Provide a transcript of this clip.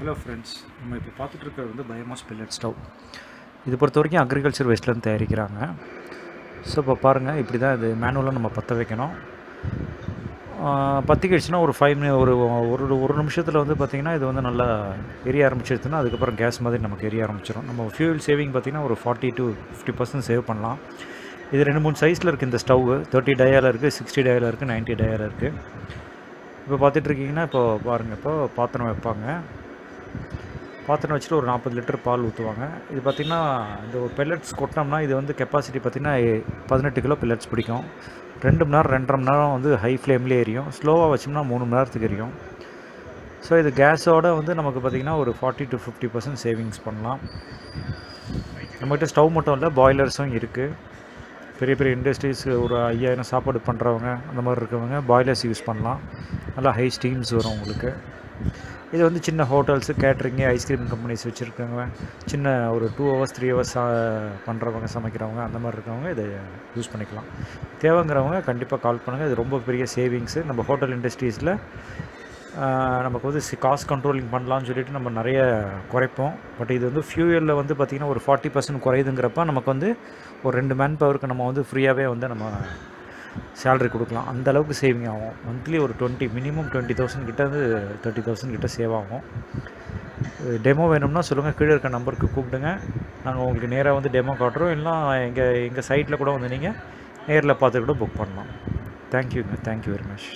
Hello friends, நம்ம இப்போ பார்த்துட்டு இருக்கிறது வந்து பயோமாஸ் பெல்லட் ஸ்டவ். இது பொறுத்த வரைக்கும் அக்ரிகல்ச்சர் வேஸ்ட்லேருந்து தயாரிக்கிறாங்க. ஸோ இப்போ பாருங்கள், இப்படி தான் இது மேனுவலாக நம்ம பற்ற வைக்கணும். பற்றிக்கிடுச்சுன்னா ஒரு 5 ஒரு ஒரு ஒரு நிமிஷத்தில் வந்து பார்த்திங்கன்னா இது வந்து நல்லா எரிய ஆரம்பிச்சிருச்சுன்னா அதுக்கப்புறம் கேஸ் மாதிரி நமக்கு எரிய ஆரம்பிச்சிடும். நம்ம ஃபியூல் சேவிங் பார்த்திங்கன்னா ஒரு 40 to 50% சேவ் பண்ணலாம். இது 2-3 சைஸில் இருக்குது இந்த ஸ்டவ். 30 டயாவில் இருக்குது, 60 டயாவில் இருக்குது, 90 டயாவில் இருக்குது. இப்போ பார்த்துட்ருக்கீங்கன்னா இப்போ பாருங்கள், இப்போ பாத்திரம் வைப்பாங்க. பாத்திரம் வச்சுட்டு ஒரு 40 லிட்டர் பால் ஊற்றுவாங்க. இது பார்த்திங்கன்னா இந்த ஒரு பெல்லட்ஸ் கொட்டினோம்னா இது வந்து கெப்பாசிட்டி பார்த்திங்கன்னா 18 கிலோ பெல்லட்ஸ் பிடிக்கும். 2 மணி நேரம் 2.5 மணி நேரம் வந்து ஹை ஃப்ளேம்லேயே எரியும். ஸ்லோவாக வச்சோம்னா 3 மணி நேரத்துக்கு எரியும். ஸோ இது கேஸோடு வந்து நமக்கு பார்த்திங்கன்னா ஒரு 40 to 50% சேவிங்ஸ் பண்ணலாம். நம்மகிட்ட ஸ்டவ் மட்டும் இல்லை, பாய்லர்ஸும் இருக்குது. பெரிய பெரிய இண்டஸ்ட்ரீஸ் ஒரு 5000 சாப்பாடு பண்ணுறவங்க அந்த மாதிரி இருக்கவங்க பாய்லர்ஸ் யூஸ் பண்ணலாம். நல்லா ஹை ஸ்டீம்ஸ் வரும் உங்களுக்கு. இது வந்து சின்ன ஹோட்டல்ஸு, கேட்ரிங்கு, ஐஸ்கிரீம் கம்பெனிஸ் வச்சுருக்கவங்க, சின்ன ஒரு 2 hours 3 hours பண்ணுறவங்க, சமைக்கிறவங்க அந்த மாதிரி இருக்கவங்க இதை யூஸ் பண்ணிக்கலாம். தேவைங்கிறவங்க கண்டிப்பாக கால் பண்ணுங்கள். இது ரொம்ப பெரிய சேவிங்ஸு. நம்ம ஹோட்டல் இண்டஸ்ட்ரீஸில் நமக்கு வந்து காஸ்ட் கண்ட்ரோலிங் பண்ணலான்னு சொல்லிட்டு நம்ம நிறைய குறைப்போம். பட் இது வந்து ஃபியூயலில் வந்து பார்த்திங்கன்னா ஒரு 40% குறையுதுங்கிறப்ப நமக்கு வந்து ஒரு 2 மேன் பவருக்கு நம்ம வந்து ஃப்ரீயாகவே வந்து நம்ம சேலரி கொடுக்கலாம். அந்தளவுக்கு சேவிங் ஆகும். மந்த்லி ஒரு மினிமம் 20,000 கிட்ட வந்து 30,000 கிட்ட சேவ் ஆகும். டெமோ வேணும்னா சொல்லுங்கள், கீழே இருக்க நம்பருக்கு கூப்பிடுங்க. நாங்கள் உங்களுக்கு நேராக வந்து டெமோ காட்டுறோம். இல்லை எங்கள் சைட்டில் கூட வந்து நீங்கள் நேரில் பார்த்து கூட புக் பண்ணலாம். தேங்க்யூங்க. Thank you very much.